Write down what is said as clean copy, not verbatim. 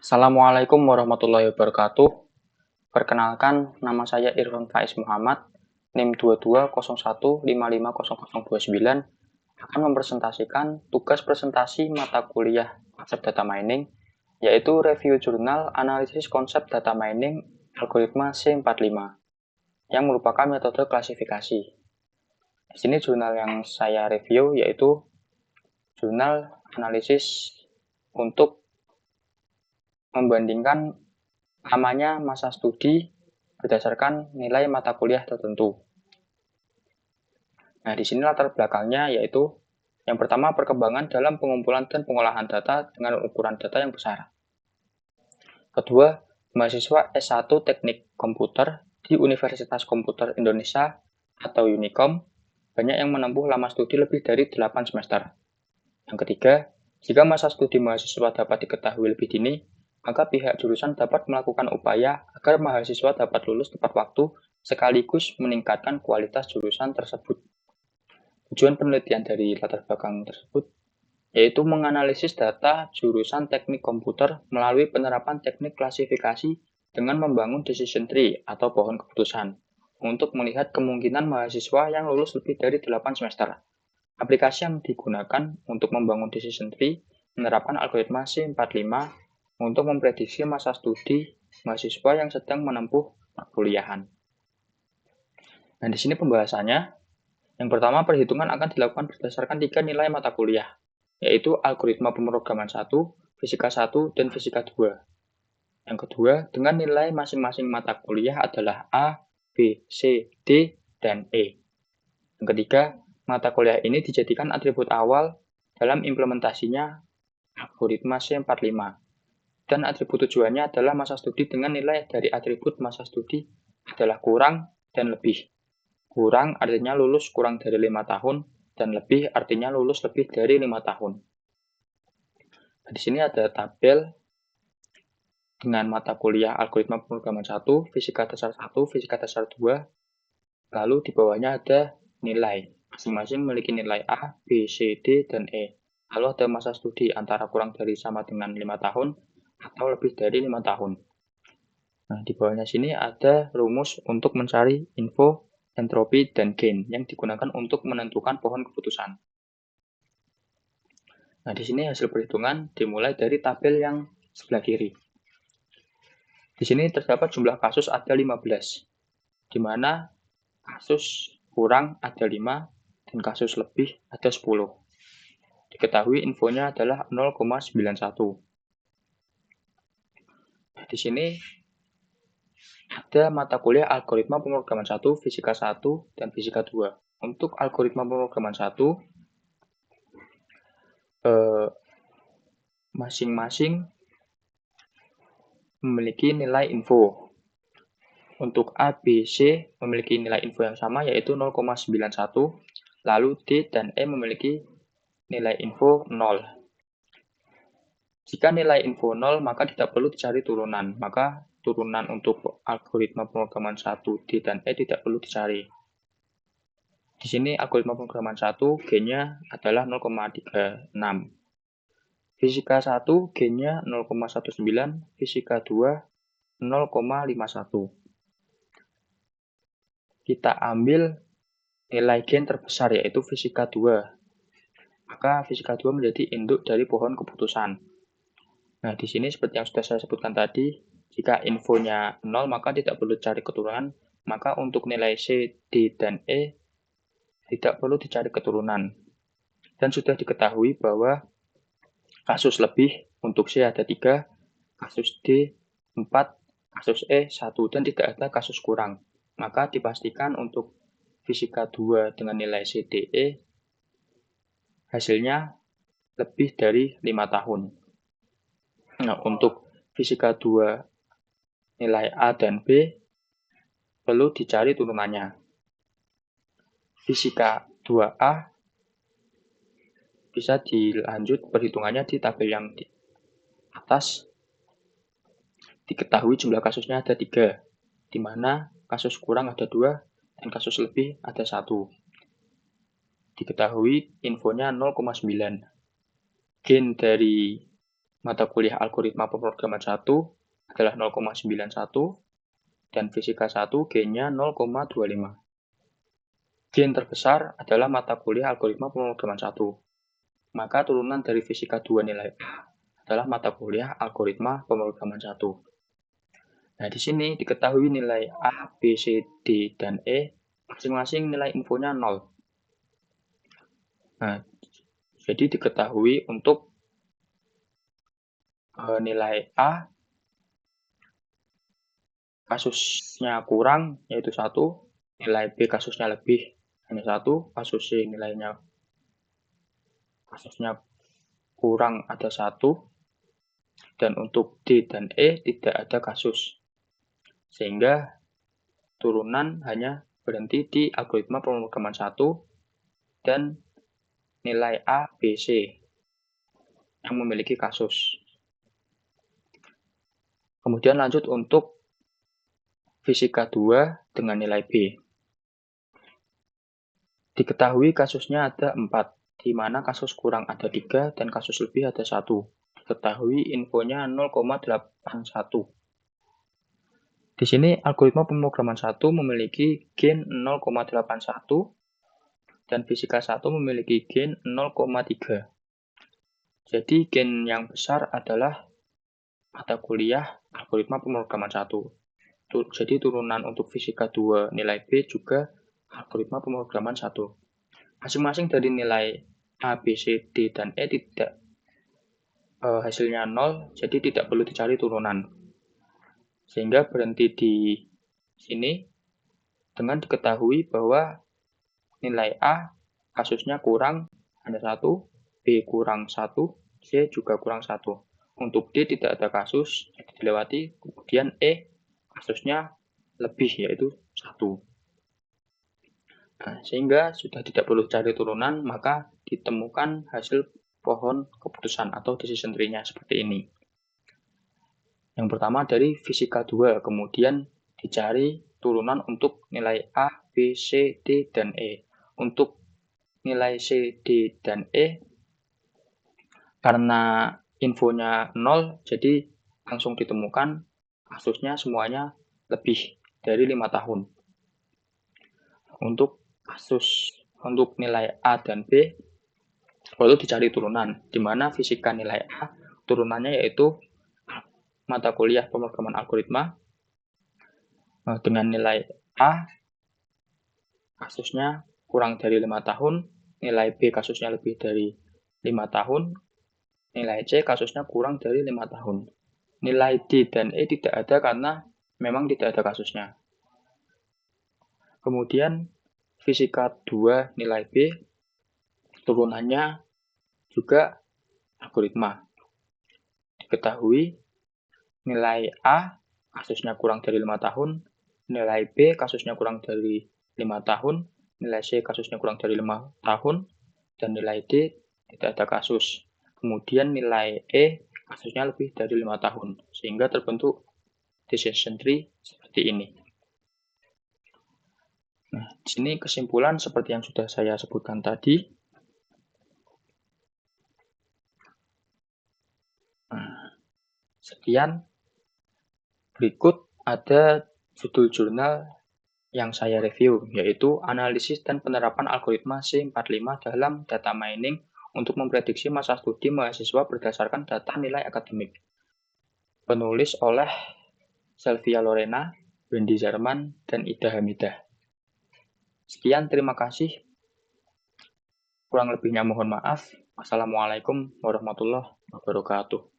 Assalamualaikum warahmatullahi wabarakatuh. Perkenalkan, nama saya Irfan Faiz Muhammad, NIM 2201550029, akan mempresentasikan tugas presentasi mata kuliah konsep data mining, yaitu review jurnal analisis konsep data mining algoritma C45, yang merupakan metode klasifikasi. Di sini jurnal yang saya review yaitu jurnal analisis untuk membandingkan namanya masa studi berdasarkan nilai mata kuliah tertentu. Nah, di sini latar belakangnya yaitu yang pertama perkembangan dalam pengumpulan dan pengolahan data dengan ukuran data yang besar. Kedua, mahasiswa S1 Teknik Komputer di Universitas Komputer Indonesia atau Unikom banyak yang menempuh lama studi lebih dari 8 semester. Yang ketiga, jika masa studi mahasiswa dapat diketahui lebih dini, maka pihak jurusan dapat melakukan upaya agar mahasiswa dapat lulus tepat waktu sekaligus meningkatkan kualitas jurusan tersebut. Tujuan penelitian dari latar belakang tersebut yaitu menganalisis data jurusan teknik komputer melalui penerapan teknik klasifikasi dengan membangun decision tree atau pohon keputusan untuk melihat kemungkinan mahasiswa yang lulus lebih dari 8 semester. Aplikasi yang digunakan untuk membangun decision tree menerapkan algoritma C45 untuk memprediksi masa studi mahasiswa yang sedang menempuh perkuliahan. Nah, di sini pembahasannya. Yang pertama, perhitungan akan dilakukan berdasarkan 3 nilai mata kuliah, yaitu algoritma pemrograman 1, fisika 1, dan fisika 2. Yang kedua, dengan nilai masing-masing mata kuliah adalah A, B, C, D, dan E. Yang ketiga, mata kuliah ini dijadikan atribut awal dalam implementasinya algoritma C45. Dan atribut tujuannya adalah masa studi dengan nilai dari atribut masa studi adalah kurang dan lebih. Kurang artinya lulus kurang dari 5 tahun, dan lebih artinya lulus lebih dari 5 tahun. Nah, di sini ada tabel dengan mata kuliah algoritma pemrograman 1, fisika dasar 1, fisika dasar 2, lalu di bawahnya ada nilai. Masing-masing memiliki nilai A, B, C, D, dan E. Lalu ada masa studi antara kurang dari sama dengan 5 tahun, atau lebih dari 5 tahun. Nah, di bawahnya sini ada rumus untuk mencari info, entropi, dan gain yang digunakan untuk menentukan pohon keputusan. Nah, di sini hasil perhitungan dimulai dari tabel yang sebelah kiri. Di sini terdapat jumlah kasus ada 15, di mana kasus kurang ada 5 dan kasus lebih ada 10. Diketahui infonya adalah 0,91. Nah, di sini ada mata kuliah algoritma pemrograman 1, fisika 1, dan fisika 2. Untuk algoritma pemrograman 1, masing-masing memiliki nilai info. Untuk A, B, C memiliki nilai info yang sama yaitu 0,91, lalu D dan E memiliki nilai info 0. Jika nilai info 0, maka tidak perlu dicari turunan. Maka turunan untuk algoritma pemrograman 1, D, dan E tidak perlu dicari. Di sini algoritma pemrograman 1, G-nya adalah 0,36. Fisika 1, G-nya 0,19, fisika 2, 0,51. Kita ambil nilai gain terbesar yaitu fisika 2. Maka fisika 2 menjadi induk dari pohon keputusan. Nah, di sini seperti yang sudah saya sebutkan tadi, jika infonya 0 maka tidak perlu cari keturunan, maka untuk nilai C, D, dan E tidak perlu dicari keturunan. Dan sudah diketahui bahwa kasus lebih untuk C ada 3, kasus D 4, kasus E 1, dan tidak ada kasus kurang. Maka dipastikan untuk fisika 2 dengan nilai C, D, E hasilnya lebih dari 5 tahun. Nah, untuk fisika 2 nilai A dan B perlu dicari turunannya. Fisika 2A bisa dilanjut perhitungannya di tabel yang di atas. Diketahui jumlah kasusnya ada 3, di mana kasus kurang ada 2 dan kasus lebih ada 1. Diketahui infonya 0,9. Gain dari mata kuliah algoritma pemrograman 1 adalah 0,91 dan fisika 1 gain-nya 0,25. Gain terbesar adalah mata kuliah algoritma pemrograman 1. Maka turunan dari fisika 2 nilai A adalah mata kuliah algoritma pemrograman 1. Nah, di sini diketahui nilai A, B, C, D, dan E masing-masing nilai infonya 0. Nah, jadi diketahui untuk nilai A kasusnya kurang yaitu 1, nilai B kasusnya lebih hanya 1, kasus C nilainya kasusnya kurang ada 1, dan untuk D dan E tidak ada kasus. Sehingga turunan hanya berhenti di algoritma pemrograman 1 dan nilai A, B, C yang memiliki kasus. Kemudian lanjut untuk fisika 2 dengan nilai B. Diketahui kasusnya ada 4, di mana kasus kurang ada 3 dan kasus lebih ada 1. Diketahui infonya 0,81. Di sini algoritma pemrograman 1 memiliki gain 0,81 dan fisika 1 memiliki gain 0,3. Jadi gain yang besar adalah mata kuliah algoritma pemrograman 1. Jadi turunan untuk fisika 2 nilai B juga algoritma pemrograman 1. Masing-masing dari nilai A, B, C, D, dan E tidak hasilnya 0, jadi tidak perlu dicari turunan. Sehingga berhenti di sini dengan diketahui bahwa nilai A kasusnya kurang hanya 1, B kurang 1, C juga kurang 1. Untuk D tidak ada kasus, dilewati, kemudian E kasusnya lebih yaitu 1. Nah, sehingga sudah tidak perlu cari turunan, maka ditemukan hasil pohon keputusan atau decision tree-nya seperti ini. Yang pertama dari fisika 2, kemudian dicari turunan untuk nilai A, B, C, D, dan E. Untuk nilai C, D, dan E, karena infonya 0, jadi langsung ditemukan kasusnya semuanya lebih dari 5 tahun. Untuk nilai A dan B perlu dicari turunan, di mana fisika nilai A turunannya yaitu mata kuliah pemrograman algoritma dengan nilai A kasusnya kurang dari 5 tahun, nilai B kasusnya lebih dari 5 tahun, nilai C kasusnya kurang dari 5 tahun. Nilai D dan E tidak ada karena memang tidak ada kasusnya. Kemudian fisika 2 nilai B turunannya juga algoritma. Diketahui nilai A kasusnya kurang dari 5 tahun, nilai B kasusnya kurang dari 5 tahun, nilai C kasusnya kurang dari 5 tahun, dan nilai D tidak ada kasus. Kemudian nilai E kasusnya lebih dari 5 tahun, sehingga terbentuk decision tree seperti ini. Nah, di sini kesimpulan seperti yang sudah saya sebutkan tadi. Nah, sekian. Berikut ada judul jurnal yang saya review, yaitu Analisis dan Penerapan Algoritma C45 dalam Data Mining untuk memprediksi masa studi mahasiswa berdasarkan data nilai akademik. Penulis oleh Selvia Lorena, Wendy Zarman, dan Ida Hamidah. Sekian, terima kasih. Kurang lebihnya mohon maaf. Wassalamualaikum warahmatullahi wabarakatuh.